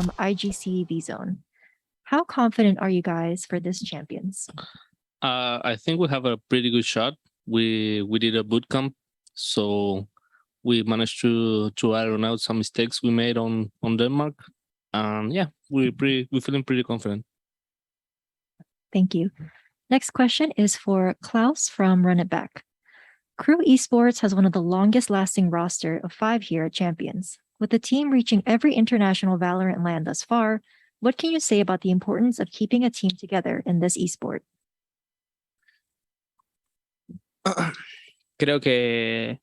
from IGC V-Zone. How confident are you guys for this Champions? I think we have a pretty good shot. We did a boot camp, so we managed to iron out some mistakes we made on Denmark. Yeah, we're feeling pretty confident. Thank you. Next question is for Klaus from Run It Back. Crew Esports has one of the longest lasting roster of 5 here at Champions. With the team reaching every international Valorant LAN thus far, what can you say about the importance of keeping a team together in this esport? Creo que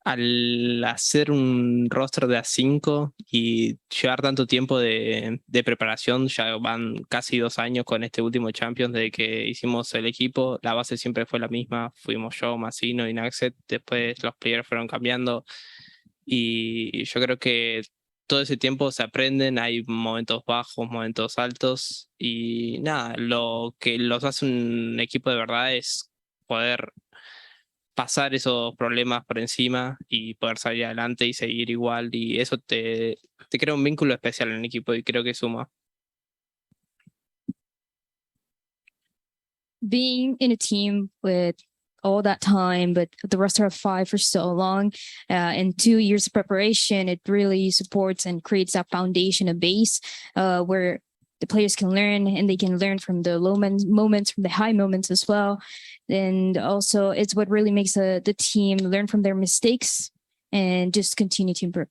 al hacer un roster de A5 y llevar tanto tiempo de preparación, ya van casi 2 años con este último Champions desde que hicimos el equipo, la base siempre fue la misma, fuimos yo, Massino y Naxet, después los players fueron cambiando y yo creo que todo ese tiempo se aprenden, hay momentos bajos, momentos altos y nada, lo que los hace un equipo de verdad es poder pasar esos problemas por encima y poder salir adelante y seguir igual, y eso te crea un vínculo especial en el equipo y creo que suma. Being in a team with all that time, but the roster of 5 for so long, and 2 years of preparation, it really supports and creates that foundation, a base where the players can learn, and they can learn from the low moments, from the high moments as well. And also it's what really makes the team learn from their mistakes and just continue to improve.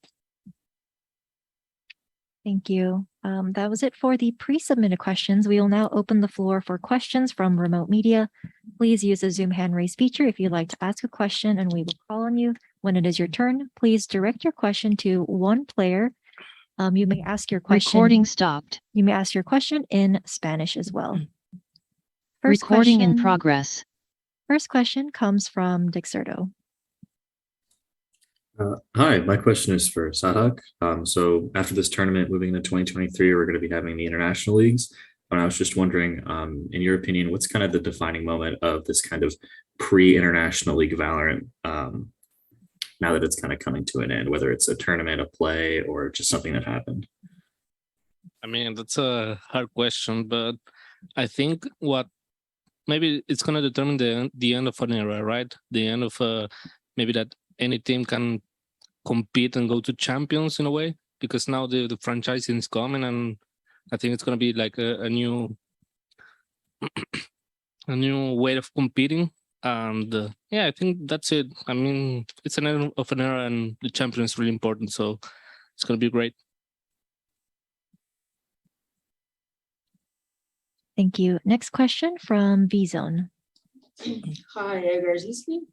Thank you. That was it for the pre-submitted questions. We will now open the floor for questions from remote media. Please use the Zoom hand raise feature if you'd like to ask a question, and we will call on you. When it is your turn, please direct your question to one player. You may ask your question. Recording stopped. You may ask your question in Spanish as well. Recording in progress. First question comes from Dixerto. Hi, my question is for Sadak. So after this tournament, moving into 2023, we're going to be having the international leagues. And I was just wondering, in your opinion, what's kind of the defining moment of this kind of pre-international league Valorant, now that it's kind of coming to an end, whether it's a tournament, a play, or just something that happened? I mean, that's a hard question, but I think maybe it's going to determine the end of an era, right? The end of maybe that any team can compete and go to champions in a way, because now the franchising is coming, and I think it's going to be like a new a new way of competing. And yeah, I think that's it. I mean, it's an end of an era, and the champion is really important, so it's going to be great. Thank you. Next question from V-Zone. Hi, guys listening?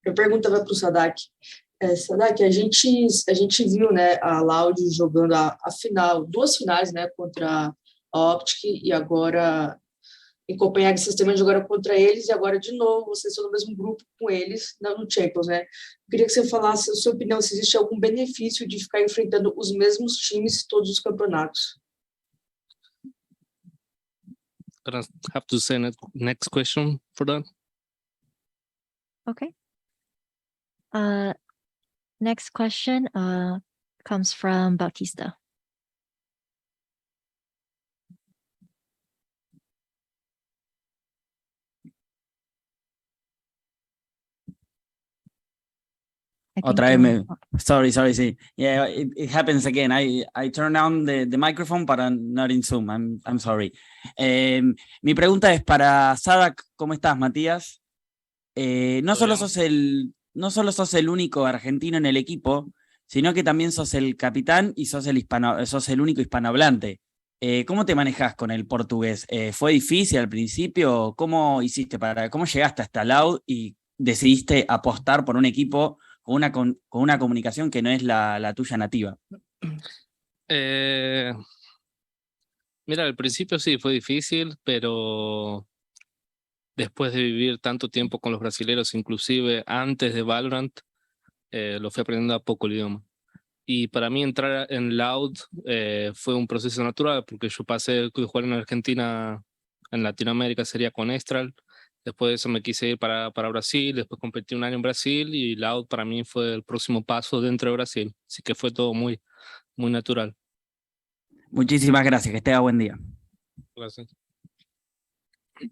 Eu perguntava para o Sadak. Sadak, a gente viu, né, a Loud jogando a final, 2 finais, né, contra a Optic, e agora em Copenhague vocês também jogaram contra eles, e agora de novo vocês estão no mesmo grupo com eles no Champions, né? Eu queria que você falasse a sua opinião, se existe algum benefício de ficar enfrentando os mesmos times em todos os campeonatos. Gonna have to say next question for that. Okay. Next question comes from Bautista. Otra vez sorry, sí. Yeah, it happens again. I turn on the microphone, but I'm not in Zoom. I'm sorry. Mi pregunta es para Sadak. ¿Cómo estás, Matías? No solo sos el único argentino en el equipo, sino que también sos el capitán y sos el único hispanohablante. ¿Cómo te manejas con el portugués? ¿Fue difícil al principio? ¿Cómo llegaste hasta Loud y decidiste apostar por un equipo con una comunicación que no es la tuya nativa? Mira, al principio sí fue difícil, pero después de vivir tanto tiempo con los brasileños, inclusive antes de Valorant, lo fui aprendiendo a poco el idioma. Y para mí entrar en Loud fue un proceso natural, porque yo pasé de jugar en Argentina, en Latinoamérica sería con Estral, Después de eso me quise ir para Brasil, después competí un año en Brasil y Loud para mí fue el próximo paso dentro de Brasil. Así que fue todo muy, muy natural. Muchísimas gracias, que tenga buen día. Gracias.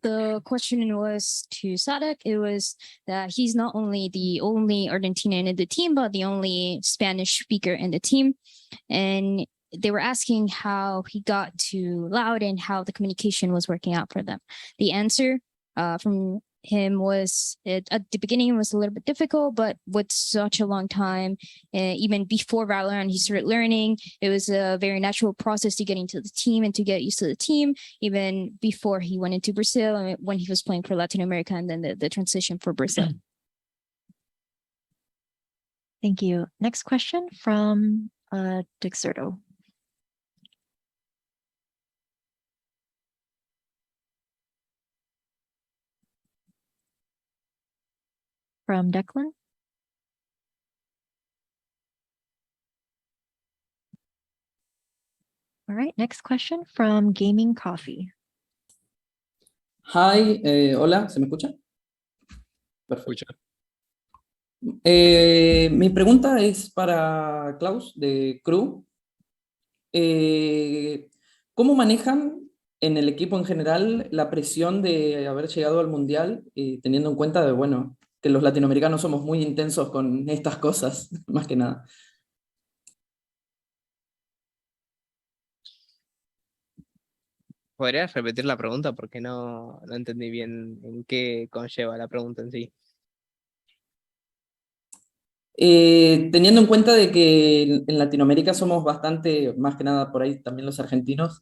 The question was to Sadek. It was that he's not only the only Argentinian in the team, but the only Spanish speaker in the team. And they were asking how he got to Loud and how the communication was working out for them. The answer from him was at the beginning was a little bit difficult, but with such a long time, even before Valorant, he started learning. It was a very natural process to get into the team and to get used to the team, even before he went into Brazil and when he was playing for Latin America and then the transition for Brazil. Thank you. Next question from Dexerto. From Declan. All right, next question from Gaming Coffee. Hi, hola, ¿se me escucha? Perfecto. Escucha. Mi pregunta es para Klaus de Crew. ¿Cómo manejan en el equipo en general la presión de haber llegado al Mundial, teniendo en cuenta de, bueno, que los latinoamericanos somos muy intensos con estas cosas, más que nada? ¿Podrías repetir la pregunta? Porque no entendí bien en qué conlleva la pregunta en sí. Teniendo en cuenta de que en Latinoamérica somos bastante, más que nada por ahí también los argentinos,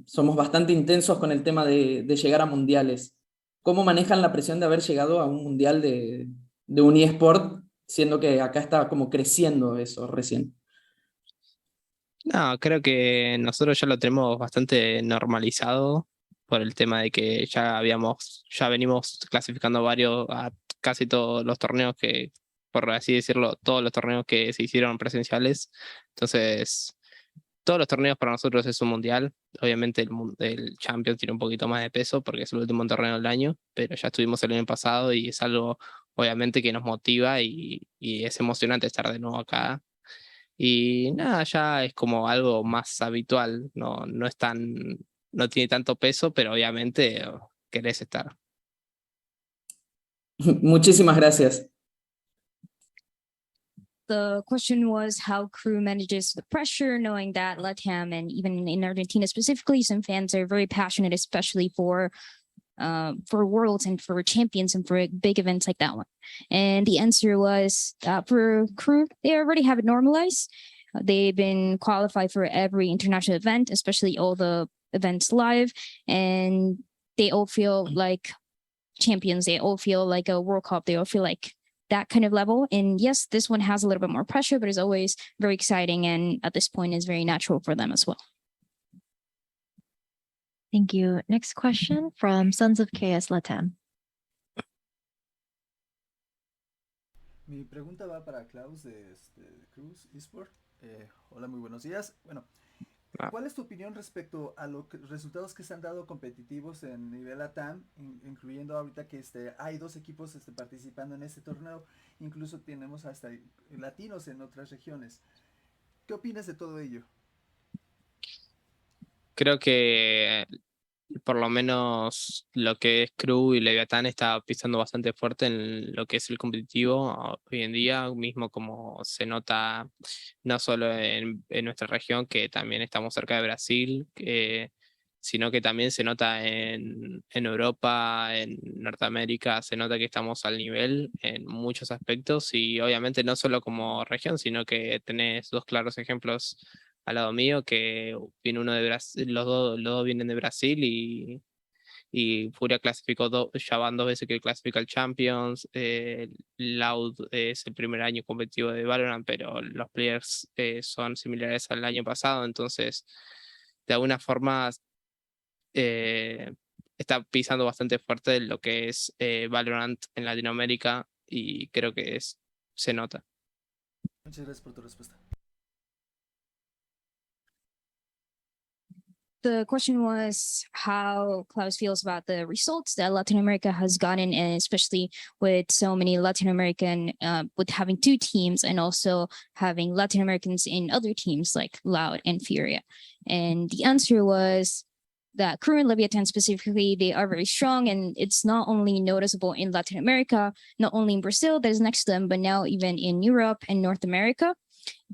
somos bastante intensos con el tema de llegar a mundiales. ¿Cómo manejan la presión de haber llegado a un mundial de un eSport, siendo que acá está como creciendo eso recién? No, creo que nosotros ya lo tenemos bastante normalizado por el tema de que ya venimos clasificando a casi todos los torneos que, por así decirlo, todos los torneos que se hicieron presenciales. Entonces, todos los torneos para nosotros es un mundial. Obviamente el Champions tiene un poquito más de peso porque es el último torneo del año, pero ya estuvimos el año pasado y es algo obviamente que nos motiva y es emocionante estar de nuevo acá. Y nada, ya es como algo más habitual, no es no tiene tanto peso, pero obviamente querés estar. Muchísimas gracias. The question was how Crew manages the pressure, knowing that LATAM and even in Argentina specifically, some fans are very passionate, especially for Worlds and for Champions and for big events like that one. And the answer was for Crew, they already have it normalized. They've been qualified for every international event, especially all the events live, and they all feel like champions. They all feel like a World Cup. They all feel like that kind of level. And yes, this one has a little bit more pressure, but it's always very exciting. And at this point is very natural for them as well. Thank you. Next question from Sons of KS Latam. Mi pregunta va para Klaus de Cruz Esport. Hola, muy buenos días. Bueno, ¿cuál es tu opinión respecto a los resultados que se han dado competitivos en nivel LATAM, incluyendo ahorita que hay dos equipos participando en este torneo, incluso tenemos hasta latinos en otras regiones? ¿Qué opinas de todo ello? Creo que por lo menos lo que es Crew y Leviatán está pisando bastante fuerte en lo que es el competitivo hoy en día, mismo como se nota no solo en nuestra región, que también estamos cerca de Brasil, sino que también se nota en Europa, en Norteamérica, se nota que estamos al nivel en muchos aspectos y obviamente no solo como región, sino que tenés dos claros ejemplos al lado mío, que viene uno de Brasil, los dos vienen de Brasil y Furia clasificó ya van 2 veces que clasifica al Champions. Loud es el primer año competitivo de Valorant, pero los players son similares al año pasado, entonces de alguna forma está pisando bastante fuerte lo que es Valorant en Latinoamérica y creo que se nota. Muchas gracias por tu respuesta. the question was how Klaus feels about the results that Latin America has gotten, and especially with so many Latin American, with having two teams and also having Latin Americans in other teams like Loud and Furia. And the answer was that Crew and Leviathan specifically, they are very strong, and it's not only noticeable in Latin America, not only in Brazil that is next to them, but now even in Europe and North America.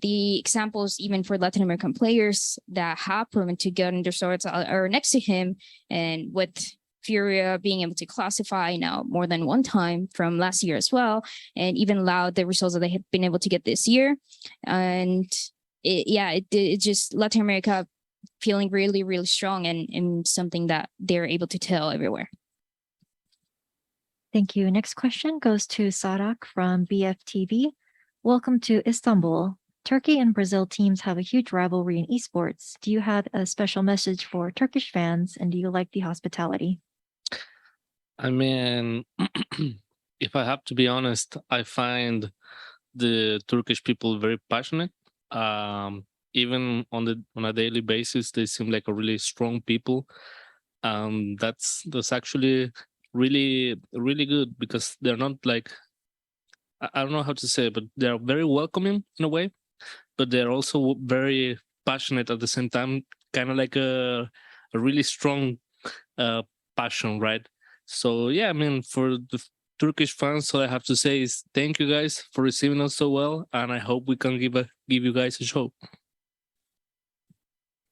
The examples, even for Latin American players that have proven to get in their swords, are next to him. And with Furia being able to classify now more than one time from last year as well, and even Loud, the results that they have been able to get this year. And it just Latin America feeling really, really strong and something that they're able to tell everywhere. Thank you. Next question goes to Sarak from BFTV. Welcome to Istanbul. Turkey and Brazil teams have a huge rivalry in esports. Do you have a special message for Turkish fans, and do you like the hospitality? I mean, if I have to be honest, I find the Turkish people very passionate. Even on a daily basis, they seem like a really strong people. That's actually really, really good, because they're not like, I don't know how to say it, but they're very welcoming in a way, but they're also very passionate at the same time, kind of like a really strong passion, right? So yeah, I mean, for the Turkish fans, all I have to say is thank you guys for receiving us so well, and I hope we can give you guys a show.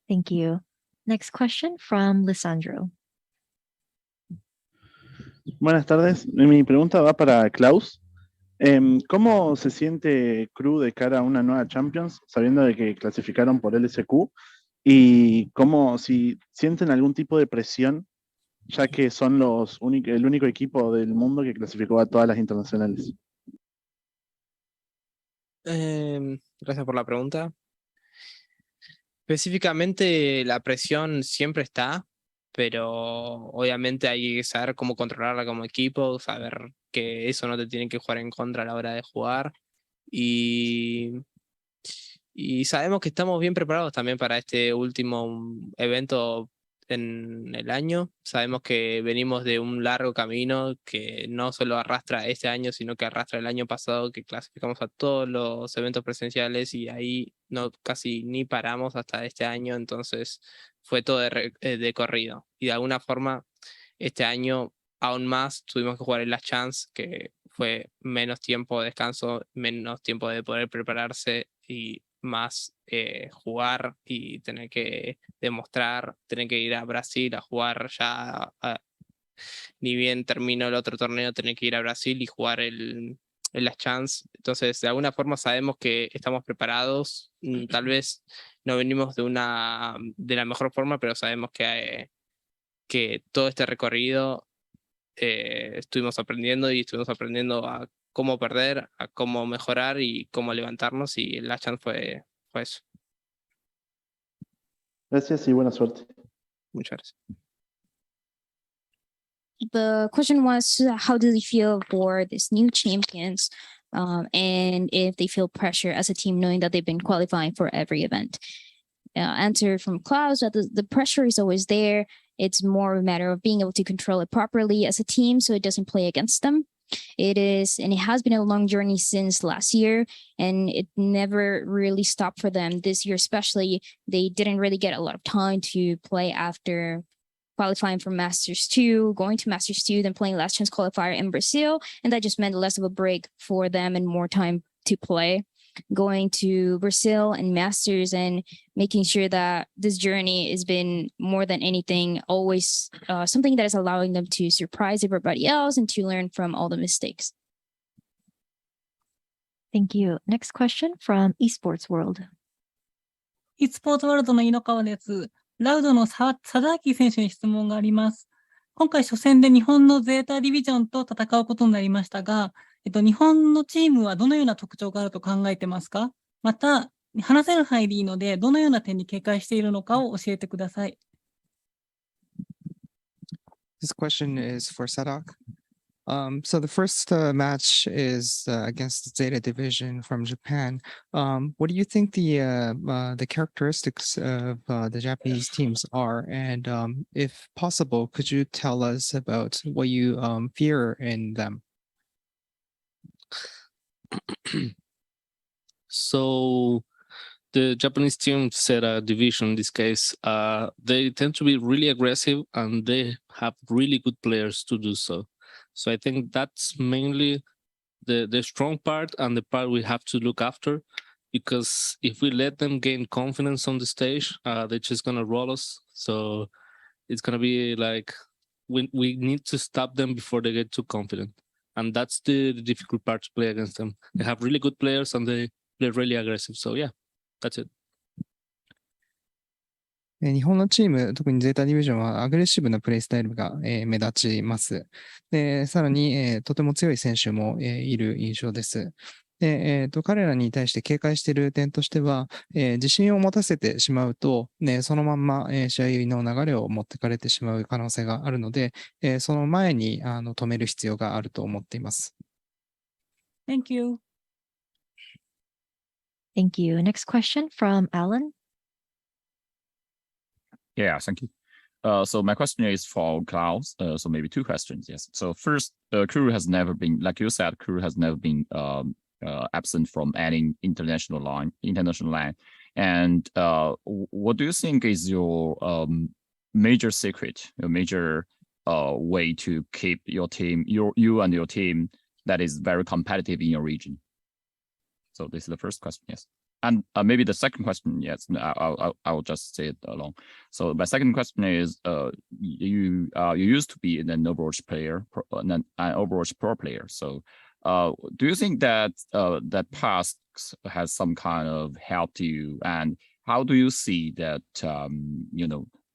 Thank you. Next question from Lisandro. Buenas tardes. Mi pregunta va para Klaus. ¿Cómo se siente Crew de cara a una nueva Champions, sabiendo de que clasificaron por LSQ? Y cómo, si sienten algún tipo de presión, ya que son el único equipo del mundo que clasificó a todas las internacionales. Gracias por la pregunta. Específicamente, la presión siempre está, pero obviamente hay que saber cómo controlarla como equipo, saber que eso no te tiene que jugar en contra a la hora de jugar. Y sabemos que estamos bien preparados también para este último evento en el año. Sabemos que venimos de un largo camino que no solo arrastra este año, sino que arrastra el año pasado, que clasificamos a todos los eventos presenciales y ahí no casi ni paramos hasta este año. Entonces fue todo de corrido. Y de alguna forma este año aún más tuvimos que jugar en Last Chance, que fue menos tiempo de descanso, menos tiempo de poder prepararse y más jugar y tener que demostrar, tener que ir a Brasil a jugar ya, ni bien terminó el otro torneo, tener que ir a Brasil y jugar el Last Chance. Entonces, de alguna forma sabemos que estamos preparados, tal vez no venimos de la mejor forma, pero sabemos que todo este recorrido estuvimos aprendiendo a cómo perder, a cómo mejorar y cómo levantarnos, y el Last Chance fue eso. Gracias y buena suerte. Muchas gracias. The question was, how do they feel for this new champions, and if they feel pressure as a team knowing that they've been qualifying for every event? Answer from Klaus that the pressure is always there. It's more a matter of being able to control it properly as a team so it doesn't play against them. It is, and it has been a long journey since last year, and it never really stopped for them this year, especially. They didn't really get a lot of time to play after qualifying for Masters 2, going to Masters 2, then playing Last Chance qualifier in Brazil, and that just meant less of a break for them and more time to play. Going to Brazil and Masters and making sure that this journey has been more than anything always something that is allowing them to surprise everybody else and to learn from all the mistakes. Thank you. Next question from Esports World. eスポーツワールドの井ノ川です。ラウドの佐々木選手に質問があります。今回初戦で日本のゼータディビジョンと戦うことになりましたが、日本のチームはどのような特徴があると考えてますか？また、話せる範囲でいいので、どのような点に警戒しているのかを教えてください。This question is for Sadak. So the first match is against the Zeta Division from Japan. What do you think the characteristics of the Japanese teams are? And if possible, could you tell us about what you fear in them? So the Japanese team set a division in this case. They tend to be really aggressive and they have really good players to do so. So I think that's mainly the strong part and the part we have to look after, because if we let them gain confidence on the stage, they're just gonna roll us. So it's gonna be like we need to stop them before they get too confident. And that's the difficult part to play against them. They have really good players and they're really aggressive. So yeah, that's it. 日本のチーム、特にゼータディビジョンはアグレッシブなプレイスタイルが目立ちます。で、さらにとても強い選手もいる印象です。で、彼らに対して警戒している点としては、自信を持たせてしまうと、そのまんま試合の流れを持ってかれてしまう可能性があるので、その前に止める必要があると思っています。Thank you. Thank you. Next question from Alan. Yeah, thank you. So my question is for Klaus. So maybe two questions. Yes. So first, Crew has never been, like you said, Crew has never been absent from any international line. And what do you think is your major secret, your major way to keep your team, you and your team that is very competitive in your region? So this is the first question. Yes. And maybe the second question, yes, I'll just say it along. So my second question is, you used to be an Overwatch player, an Overwatch pro player. So, do you think that that past has some kind of helped you? And how do you see that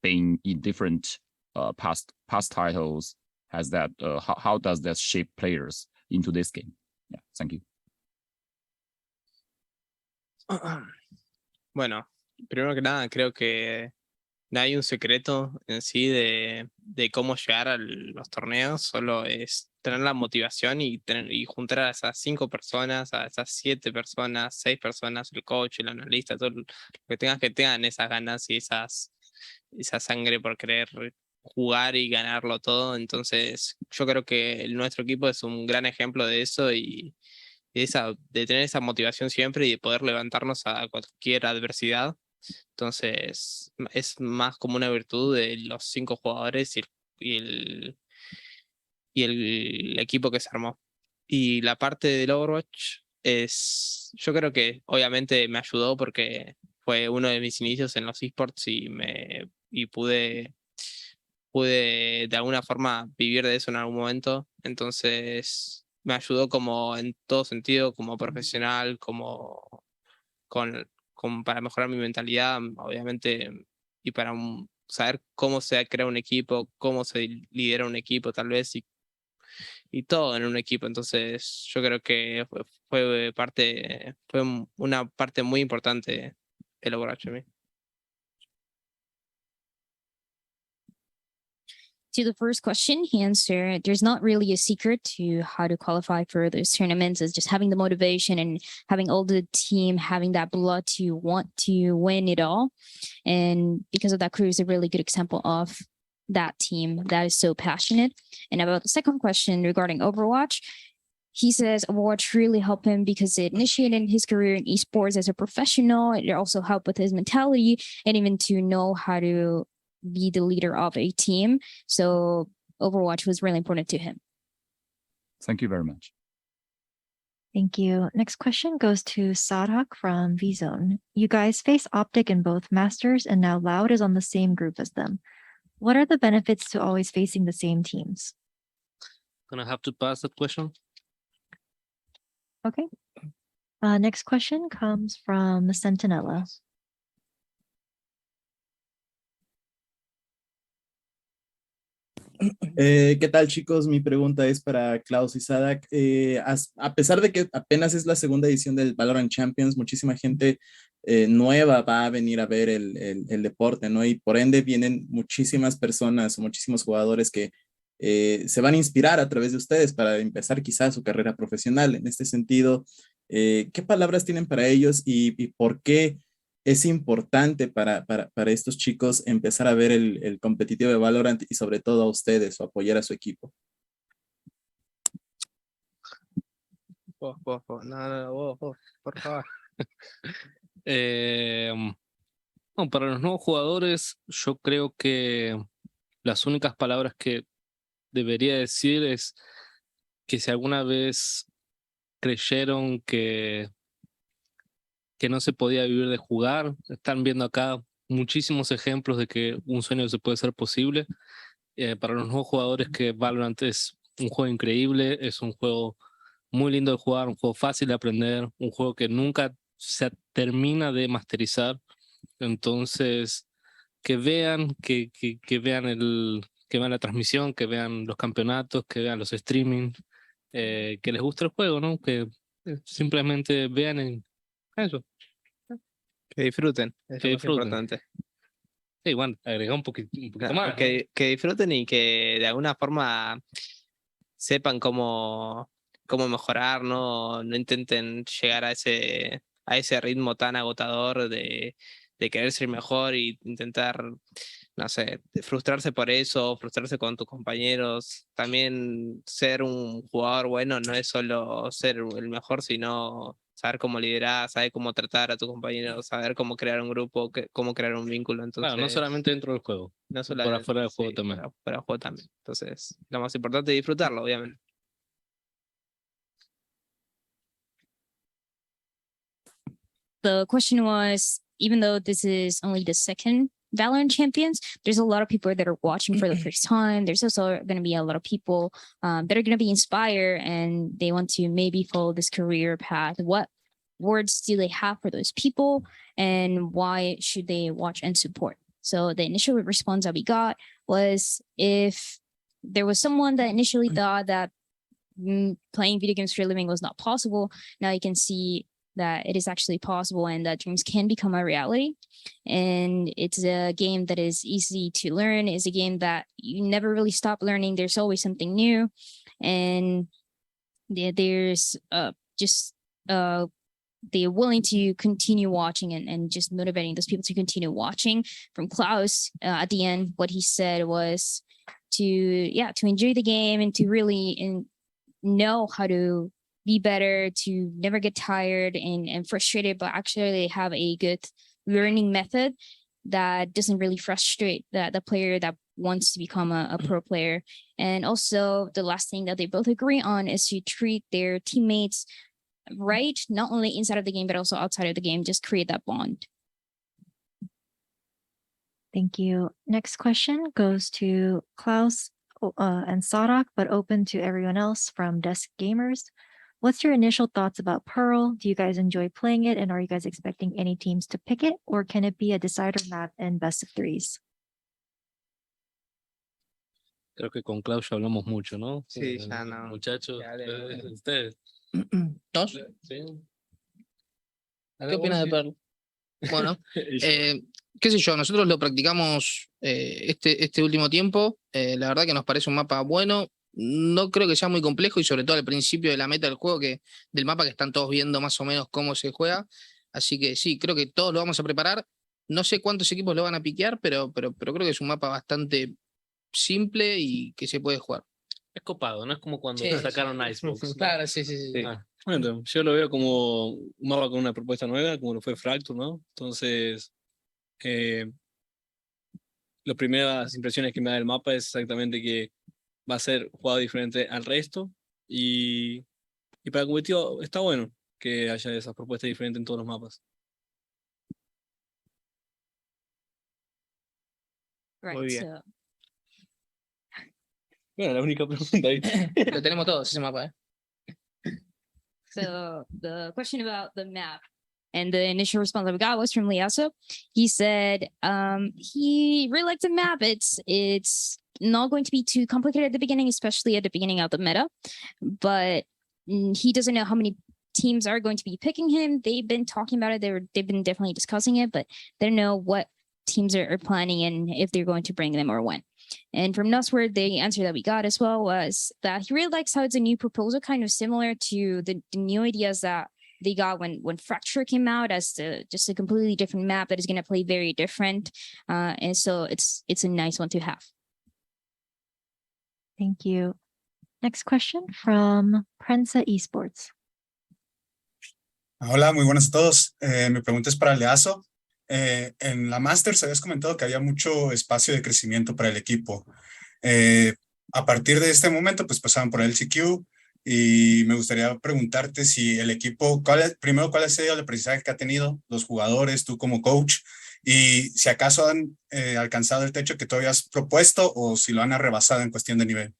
being in different past titles has that? How does that shape players into this game? Yeah, thank you. Bueno, primero que nada, creo que no hay un secreto en sí de cómo llegar a los torneos, solo es tener la motivación y juntar a esas 5 personas, a esas 7 personas, 6 personas, el coach, el analista, todo lo que tengan esas ganas y esa sangre por querer jugar y ganarlo todo. Entonces, yo creo que nuestro equipo es un gran ejemplo de eso y de tener esa motivación siempre y de poder levantarnos a cualquier adversidad. Entonces, es más como una virtud de los 5 jugadores y el equipo que se armó. Y la parte del Overwatch yo creo que obviamente me ayudó porque fue uno de mis inicios en los esports y pude de alguna forma vivir de eso en algún momento. Entonces me ayudó como en todo sentido, como profesional, como para mejorar mi mentalidad, obviamente, y para saber cómo se crea un equipo, cómo se lidera un equipo tal vez, y todo en un equipo. Entonces yo creo que fue una parte muy importante el Overwatch en mí. To the first question, he answered, there's not really a secret to how to qualify for those tournaments. It's just having the motivation and having all the team having that blood to want to win it all. And because of that, Crew is a really good example of that team that is so passionate. And about the second question regarding Overwatch, he says Overwatch really helped him because it initiated his career in esports as a professional. It also helped with his mentality and even to know how to be the leader of a team. So Overwatch was really important to him. Thank you very much. Thank you. Next question goes to Sadhak from VZone. You guys face Optic in both Masters and now Loud is on the same group as them. What are the benefits to always facing the same teams? Gonna have to pass that question. Okay. Next question comes from Sentinella. ¿Qué tal, chicos? Mi pregunta es para Klaus y Sadak. A pesar de que apenas es la segunda edición del VALORANT Champions, muchísima gente nueva va a venir a ver el deporte, ¿no? Y por ende vienen muchísimas personas o muchísimos jugadores que se van a inspirar a través de ustedes para empezar quizás su carrera profesional. En este sentido, ¿qué palabras tienen para ellos y por qué es importante para estos chicos empezar a ver el competitivo de Valorant y sobre todo a ustedes o apoyar a su equipo? Vos, por favor. No, para los nuevos jugadores, yo creo que las únicas palabras que debería decir es que si alguna vez creyeron que no se podía vivir de jugar, están viendo acá muchísimos ejemplos de que un sueño se puede ser posible. Para los nuevos jugadores, que Valorant es un juego increíble, es un juego muy lindo de jugar, un juego fácil de aprender, un juego que nunca se termina de masterizar. Entonces, que vean, que vean la transmisión, que vean los campeonatos, que vean los streamings, que les guste el juego, ¿no? Que simplemente vean eso. Que disfruten, es Que lo más disfruten. importante. Sí, bueno, agregar un poquito más. Que disfruten y que de alguna forma sepan cómo mejorar, no intenten llegar a ese ritmo tan agotador de querer ser mejor y intentar, no sé, frustrarse por eso, frustrarse con tus compañeros. También ser un jugador bueno no es solo ser el mejor, sino saber cómo liderar, saber cómo tratar a tus compañeros, saber cómo crear un grupo, cómo crear un vínculo. Entonces, Claro, no solamente dentro del juego, no por solamente, afuera del juego sí, también. para el juego también. Entonces, lo más importante es disfrutarlo, obviamente. The question was, even though this is only the second VALORANT Champions, there's a lot of people that are watching for the first time. There's also going to be a lot of people that are going to be inspired and they want to maybe follow this career path. What words do they have for those people and why should they watch and support? So the initial response that we got was, if there was someone that initially thought that playing video games for a living was not possible, now you can see that it is actually possible and that dreams can become a reality. And it's a game that is easy to learn. It's a game that you never really stop learning. There's always something new. And there's they're willing to continue watching and just motivating those people to continue watching. From Klaus, at the end, what he said was to enjoy the game and to really know how to be better, to never get tired and frustrated, but actually have a good learning method that doesn't really frustrate the player that wants to become a pro player. And also the last thing that they both agree on is to treat their teammates right, not only inside of the game, but also outside of the game. Just create that bond. Thank you. Next question goes to Klaus and Sadak, but open to everyone else from Desk Gamers. What's your initial thoughts about Pearl? Do you guys enjoy playing it? And are you guys expecting any teams to pick it? Or can it be a decider map and best of threes? Creo que con Klaus ya hablamos mucho, ¿no? Sí, ya no. Muchachos, ustedes. ¿Dos? Sí. ¿Qué opinas de Pearl? Bueno, qué sé yo, nosotros lo practicamos este último tiempo. La verdad que nos parece un mapa bueno. No creo que sea muy complejo y sobre todo al principio de la meta del juego, del mapa, que están todos viendo más o menos cómo se juega. Así que sí, creo que todos lo vamos a preparar. No sé cuántos equipos lo van a piquear, pero creo que es un mapa bastante simple y que se puede jugar. Es copado, no es como cuando Sí, sacaron Icebox. Claro, sí. Bueno, yo lo veo como un mapa con una propuesta nueva, como lo fue Fracture, ¿no? Entonces, las primeras impresiones que me da del mapa es exactamente que va a ser jugado diferente al resto y para el competitivo está bueno que haya esas propuestas diferentes en todos los mapas. Muy bien. Bueno, la única pregunta ahí. Lo tenemos todos, ese mapa, So the question about the map and the initial response that we got was from Liaso. He said he really liked the map. It's not going to be too complicated at the beginning, especially at the beginning of the meta, but he doesn't know how many teams are going to be picking him. They've been talking about it. They've been definitely discussing it, but they don't know what teams are planning and if they're going to bring them or when. And from Nussword, the answer that we got as well was that he really likes how it's a new proposal, kind of similar to the new ideas that they got when Fracture came out as just a completely different map that is going to play very different. And so it's a nice one to have. Thank you. Next question from Prensa Esports. Hola, muy buenas a todos. Mi pregunta es para Leazo. En la Masters habías comentado que había mucho espacio de crecimiento para el equipo. A partir de este momento, pues pasaban por el LCQ y me gustaría preguntarte si el equipo, primero, ¿cuál ha sido el aprendizaje que ha tenido los jugadores, tú como coach? Y si acaso han alcanzado el techo que tú habías propuesto o si lo han rebasado en cuestión de nivel.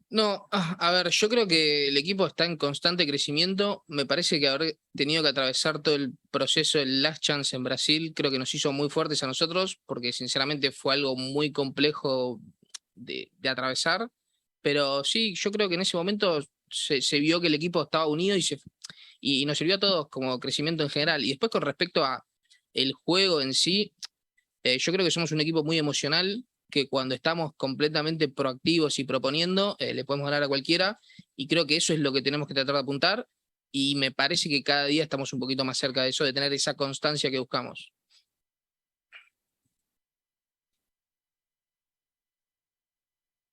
No, a ver, yo creo que el equipo está en constante crecimiento. Me parece que haber tenido que atravesar todo el proceso del Last Chance en Brasil creo que nos hizo muy fuertes a nosotros, porque sinceramente fue algo muy complejo de atravesar. Pero sí, yo creo que en ese momento se vio que el equipo estaba unido y nos sirvió a todos como crecimiento en general. Y después con respecto a el juego en sí, yo creo que somos un equipo muy emocional, que cuando estamos completamente proactivos y proponiendo, le podemos ganar a cualquiera, y creo que eso es lo que tenemos que tratar de apuntar, y me parece que cada día estamos un poquito más cerca de eso, de tener esa constancia que buscamos.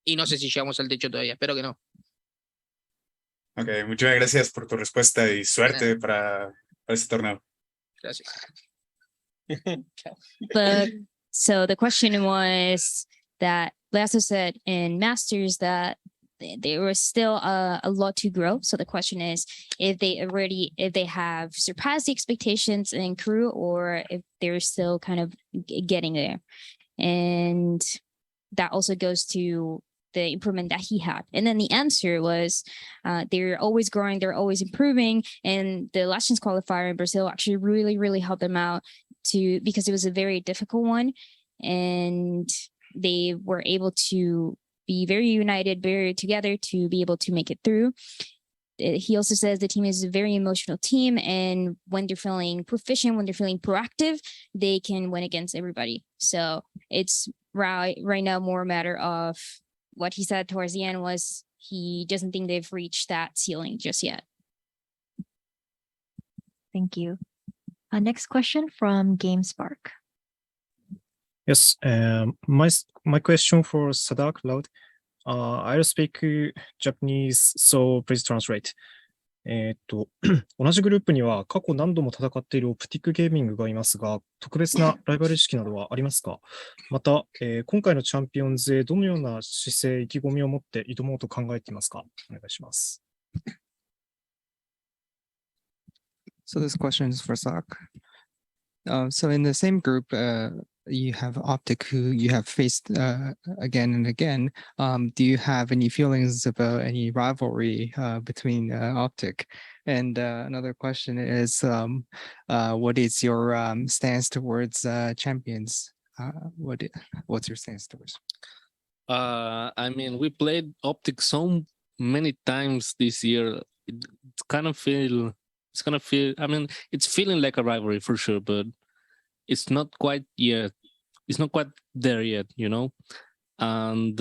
Y no sé si llegamos al techo todavía, espero que no. Ok, muchas gracias por tu respuesta y suerte para este torneo. Gracias. But so the question was that Lasso said in Masters that there was still a lot to grow. So the question is if they have surpassed the expectations in crew or if they're still kind of getting there. And that also goes to the improvement that he had. And then the answer was they're always growing, they're always improving. And the Last Chance qualifier in Brazil actually really, really helped them out because it was a very difficult one. And they were able to be very united, very together to be able to make it through. He also says the team is a very emotional team, and when they're feeling proficient, when they're feeling proactive, they can win against everybody. So it's right now more a matter of what he said towards the end was he doesn't think they've reached that ceiling just yet. Thank you. Next question from GameSpark. Yes, my question for Sadak Loud. I'll speak Japanese, so please translate. 同じグループには過去何度も戦っているオプティックゲーミングがいますが、特別なライバル意識などはありますか？また、今回のチャンピオンズへどのような姿勢、意気込みを持って挑もうと考えていますか？お願いします。So this question is for Sadak. So in the same group, you have Optic, who you have faced again and again. Do you have any feelings about any rivalry between Optic? And another question is, what is your stance towards champions? What's your stance towards? I mean, we played Optic so many times this year. It's kind of feel. I mean, it's feeling like a rivalry for sure, but it's not quite yet. It's not quite there yet, you know. And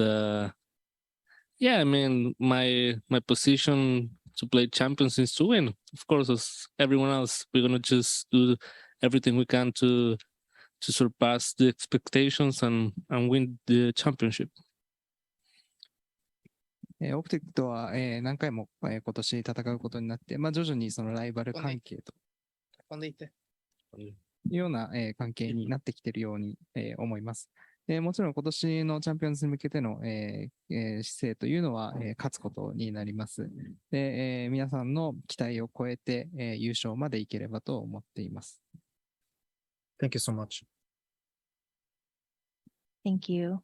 yeah, I mean, my position to play champions is to win. Of course, as everyone else, we're gonna just do everything we can to surpass the expectations and win the championship. オプティックとは、何回も、今年戦うことになって、徐々にそのライバル関係というような、関係になってきているように、思います。もちろん今年のチャンピオンズに向けての、姿勢というのは、勝つことになります。で、皆さんの期待を超えて、優勝までいければと思っています。Thank you so much. Thank you.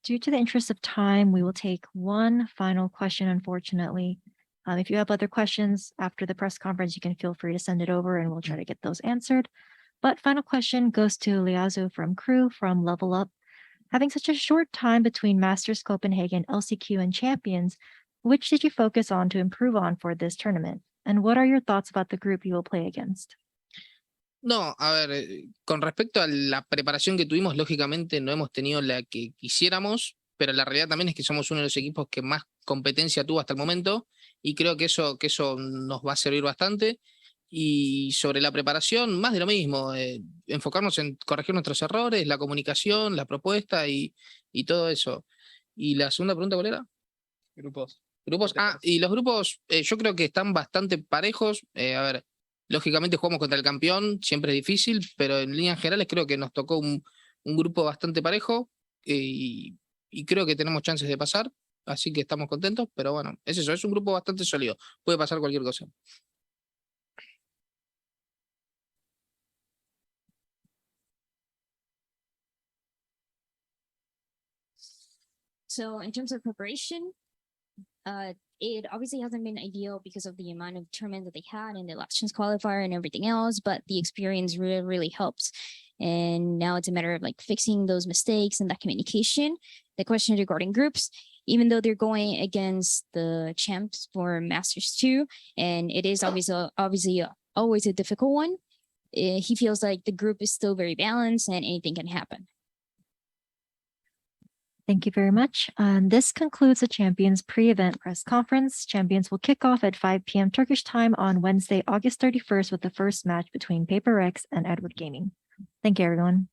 Due to the interest of time, we will take one final question, unfortunately. If you have other questions after the press conference, you can feel free to send it over and we'll try to get those answered. But final question goes to Liazu from Crew from Level Up. Having such a short time between Masters Copenhagen, LCQ, and Champions, which did you focus on to improve on for this tournament? And what are your thoughts about the group you will play against? No, a ver, con respecto a la preparación que tuvimos, lógicamente no hemos tenido la que quisiéramos, pero la realidad también es que somos uno de los equipos que más competencia tuvo hasta el momento y creo que eso nos va a servir bastante. Y sobre la preparación, más de lo mismo, enfocarnos en corregir nuestros errores, la comunicación, la propuesta y todo eso. ¿Y la segunda pregunta cuál era? Grupos. Grupos, y los grupos yo creo que están bastante parejos. A ver, lógicamente jugamos contra el campeón, siempre es difícil, pero en líneas generales creo que nos tocó un grupo bastante parejo y creo que tenemos chances de pasar, así que estamos contentos, pero bueno, es eso, es un grupo bastante sólido, puede pasar cualquier cosa. So in terms of preparation, it obviously hasn't been ideal because of the amount of tournaments that they had in the elections qualifier and everything else, but the experience really, really helps. And now it's a matter of like fixing those mistakes and that communication. The question regarding groups, even though they're going against the champs for Masters 2, and it is obviously always a difficult one, he feels like the group is still very balanced and anything can happen. Thank you very much. This concludes the Champions pre-event press conference. Champions will kick off at 5 p.m. Turkish time on Wednesday, August 31st with the first match between Paper X and Edward Gaming. Thank you, everyone.